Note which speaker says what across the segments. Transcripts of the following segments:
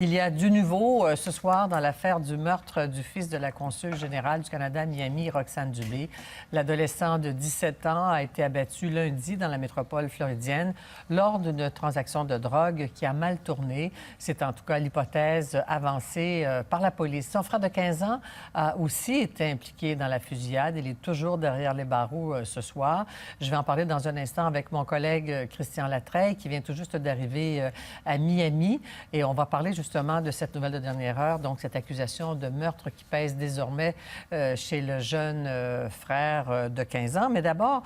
Speaker 1: Il y a du nouveau ce soir dans l'affaire du meurtre du fils de la consul générale du Canada à Miami, Roxane Dubé. L'adolescent de 17 ans a été abattu lundi dans la métropole floridienne lors d'une transaction de drogue qui a mal tourné. C'est en tout cas l'hypothèse avancée par la police. Son frère de 15 ans a aussi été impliqué dans la fusillade. Il est toujours derrière les barreaux ce soir. Je vais en parler dans un instant avec mon collègue Christian Latreille qui vient tout juste d'arriver à Miami. Et on va parler justement de cette nouvelle de dernière heure, donc cette accusation de meurtre qui pèse désormais chez le jeune frère de 15 ans. Mais d'abord,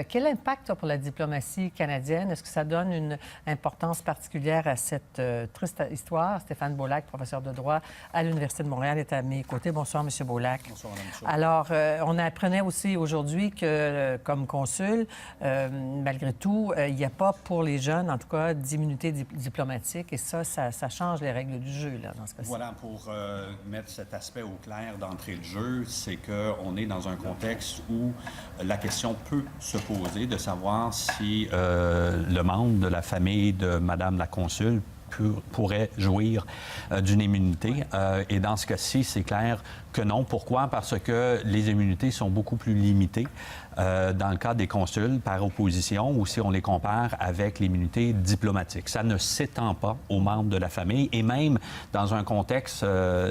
Speaker 1: quel impact pour la diplomatie canadienne? Est-ce que ça donne une importance particulière à cette triste histoire? Stéphane Beaulac, professeur de droit à l'Université de Montréal, est à mes côtés. Bonsoir, M. Beaulac.
Speaker 2: Bonsoir, Mme Chaud.
Speaker 1: Alors, on apprenait aussi aujourd'hui que, comme consul, malgré tout, il n'y a pas pour les jeunes, en tout cas, d'immunité diplomatique. Et ça change les règles du jeu, là, dans ce cas-ci.
Speaker 2: Voilà, pour mettre cet aspect au clair d'entrée de jeu, c'est qu'on est dans un contexte où la question peut se poser de savoir si le membre de la famille de Mme la consul pourrait jouir d'une immunité. Et dans ce cas-ci, c'est clair que non. Pourquoi? Parce que les immunités sont beaucoup plus limitées dans le cas des consuls par opposition ou si on les compare avec l'immunité diplomatique. Ça ne s'étend pas aux membres de la famille et même dans un contexte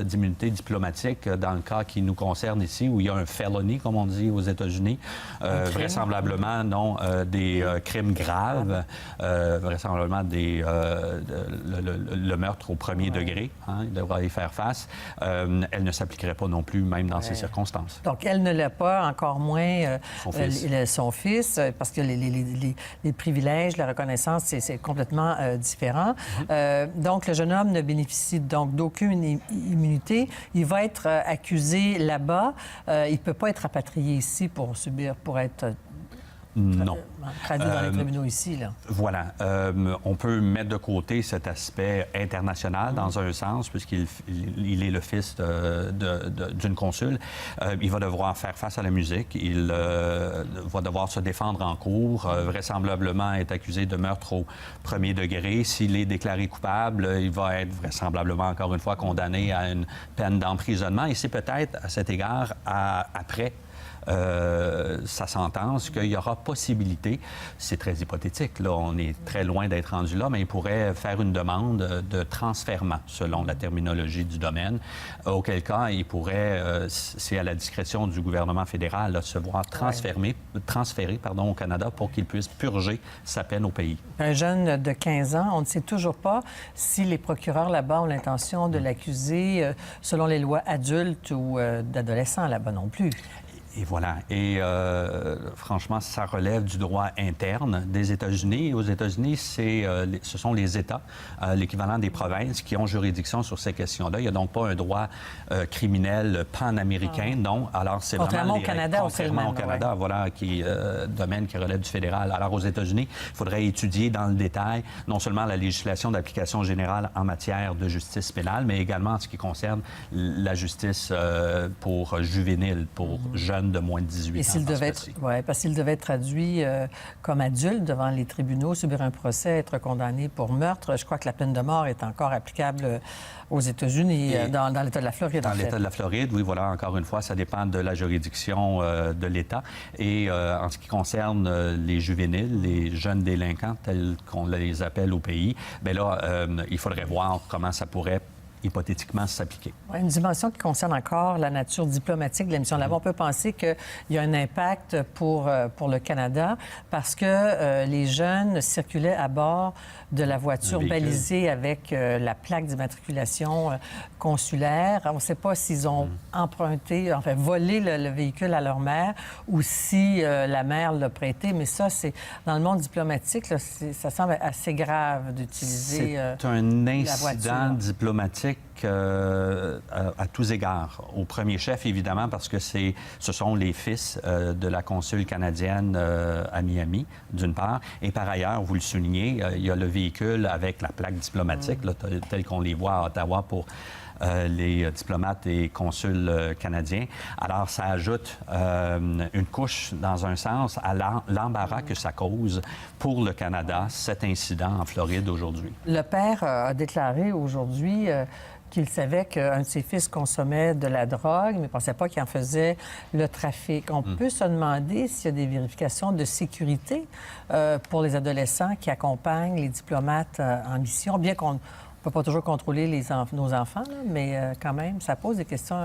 Speaker 2: d'immunité diplomatique, dans le cas qui nous concerne ici, où il y a un felony, comme on dit aux États-Unis, vraisemblablement non, des crimes graves, vraisemblablement le meurtre au premier degré, hein, il devra y faire face, elle ne s'appliquerait pas non plus, même dans ces circonstances.
Speaker 1: Donc, elle ne l'a pas, encore moins son fils, parce que les privilèges, la reconnaissance, c'est complètement différent. Donc, le jeune homme ne bénéficie donc d'aucune immunité. Il va être accusé là-bas. Il ne peut pas être rapatrié ici pour être...
Speaker 2: Non.
Speaker 1: Traduit dans les tribunaux ici, là.
Speaker 2: Voilà. On peut mettre de côté cet aspect international dans un sens, puisqu'il est le fils d'une consul. Il va devoir faire face à la musique. Il va devoir se défendre en cours, vraisemblablement être accusé de meurtre au premier degré. S'il est déclaré coupable, il va être vraisemblablement, encore une fois, condamné à une peine d'emprisonnement. Et c'est peut-être, à cet égard, après sa sentence, qu'il y aura possibilité, c'est très hypothétique, là, on est très loin d'être rendu là, mais il pourrait faire une demande de transfèrement, selon la terminologie du domaine, auquel cas il pourrait, c'est à la discrétion du gouvernement fédéral, là, se voir transféré au Canada pour qu'il puisse purger sa peine au pays.
Speaker 1: Un jeune de 15 ans, on ne sait toujours pas si les procureurs là-bas ont l'intention de l'accuser selon les lois adultes ou d'adolescents là-bas non plus.
Speaker 2: Et voilà. Et franchement, ça relève du droit interne des États-Unis. Aux États-Unis, ce sont les États, l'équivalent des provinces, qui ont juridiction sur ces questions-là. Il n'y a donc pas un droit criminel panaméricain, non. Alors, c'est
Speaker 1: contrairement
Speaker 2: vraiment...
Speaker 1: au Canada,
Speaker 2: contrairement au Canada, voilà, domaine qui relève du fédéral. Alors, aux États-Unis, il faudrait étudier dans le détail non seulement la législation d'application générale en matière de justice pénale, mais également en ce qui concerne la justice pour juvéniles, pour jeunes de moins de 18 ans. Et
Speaker 1: s'il devait être, parce qu'il devait être traduit comme adulte devant les tribunaux, subir un procès, être condamné pour meurtre, je crois que la peine de mort est encore applicable aux États-Unis, dans l'État de la Floride.
Speaker 2: Dans l'État de la Floride, oui, voilà, encore une fois, ça dépend de la juridiction de l'État. Et en ce qui concerne les juvéniles, les jeunes délinquants, tels qu'on les appelle au pays, bien là, il faudrait voir comment ça pourrait hypothétiquement s'appliquer.
Speaker 1: Une dimension qui concerne encore la nature diplomatique de la mission là-bas. On peut penser qu'il y a un impact pour le Canada parce que les jeunes circulaient à bord de la voiture balisée avec la plaque d'immatriculation consulaire. On ne sait pas s'ils ont emprunté, enfin volé le véhicule à leur mère ou si la mère l'a prêté. Mais ça, c'est dans le monde diplomatique, là, ça semble assez grave d'utiliser
Speaker 2: c'est un incident
Speaker 1: la voiture
Speaker 2: diplomatique à tous égards. Au premier chef, évidemment, parce que ce sont les fils de la consul canadienne à Miami, d'une part. Et par ailleurs, vous le soulignez, il y a le véhicule avec la plaque diplomatique, là, tel qu'on les voit à Ottawa pour les diplomates et consuls canadiens. Alors, ça ajoute une couche, dans un sens, à l'embarras que ça cause pour le Canada, cet incident en Floride aujourd'hui.
Speaker 1: Le père a déclaré aujourd'hui qu'il savait qu'un de ses fils consommait de la drogue, mais ne pensait pas qu'il en faisait le trafic. On peut se demander s'il y a des vérifications de sécurité pour les adolescents qui accompagnent les diplomates en mission, bien qu'on ne peut pas toujours contrôler nos enfants, là, mais quand même, ça pose des questions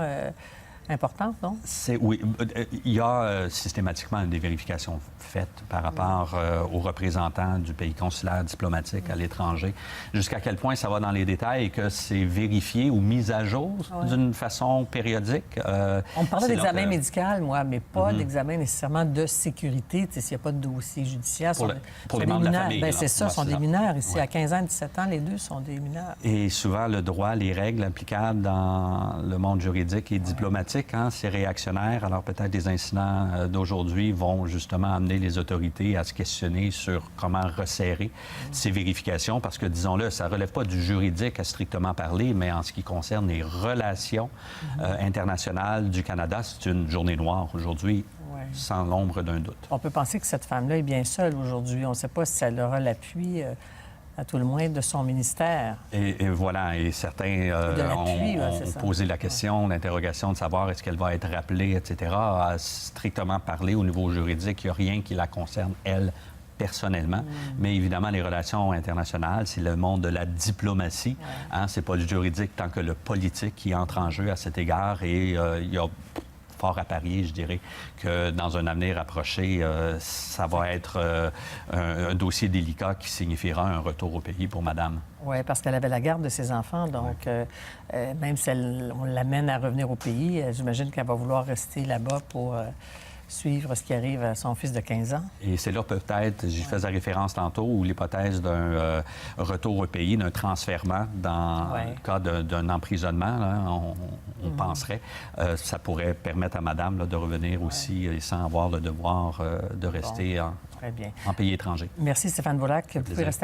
Speaker 1: importantes, non?
Speaker 2: Oui, il y a systématiquement des vérifications faites par rapport aux représentants du pays consulaire diplomatique à l'étranger. Jusqu'à quel point ça va dans les détails et que c'est vérifié ou mis à jour d'une façon périodique.
Speaker 1: On me parlait d'examen médical, moi, mais pas d'examen nécessairement de sécurité. S'il n'y a pas de dossier judiciaire.
Speaker 2: Pour les membres de la famille.
Speaker 1: Bien, c'est ça, sont des mineurs ici. À 15 ans et 17 ans, les deux sont des mineurs.
Speaker 2: Et souvent, le droit, les règles applicables dans le monde juridique et diplomatique, c'est réactionnaire. Alors peut-être des incidents d'aujourd'hui vont justement amener les autorités à se questionner sur comment resserrer ces vérifications, parce que, disons-le, ça ne relève pas du juridique à strictement parler, mais en ce qui concerne les relations internationales du Canada, c'est une journée noire aujourd'hui, sans l'ombre d'un doute.
Speaker 1: On peut penser que cette femme-là est bien seule aujourd'hui. On ne sait pas si elle aura l'appui à tout le moins de son ministère.
Speaker 2: Et voilà, et certains ont posé la question, l'interrogation de savoir est-ce qu'elle va être rappelée, etc. À strictement parler au niveau juridique, il n'y a rien qui la concerne, elle, personnellement. Mais évidemment, les relations internationales, c'est le monde de la diplomatie. C'est pas le juridique tant que le politique qui entre en jeu à cet égard. Et il y a fort à parier, je dirais, que dans un avenir approché, ça va être un dossier délicat qui signifiera un retour au pays pour madame.
Speaker 1: Oui, parce qu'elle avait la garde de ses enfants, donc même si on l'amène à revenir au pays, j'imagine qu'elle va vouloir rester là-bas pour suivre ce qui arrive à son fils de 15 ans.
Speaker 2: Et c'est là peut-être, j'y faisais référence tantôt, où l'hypothèse d'un retour au pays, d'un transfèrement dans le cas d'un emprisonnement, là, on penserait, ça pourrait permettre à madame là, de revenir aussi sans avoir le devoir de rester en pays étranger.
Speaker 1: Merci Stéphane Boulac. Vous pouvez rester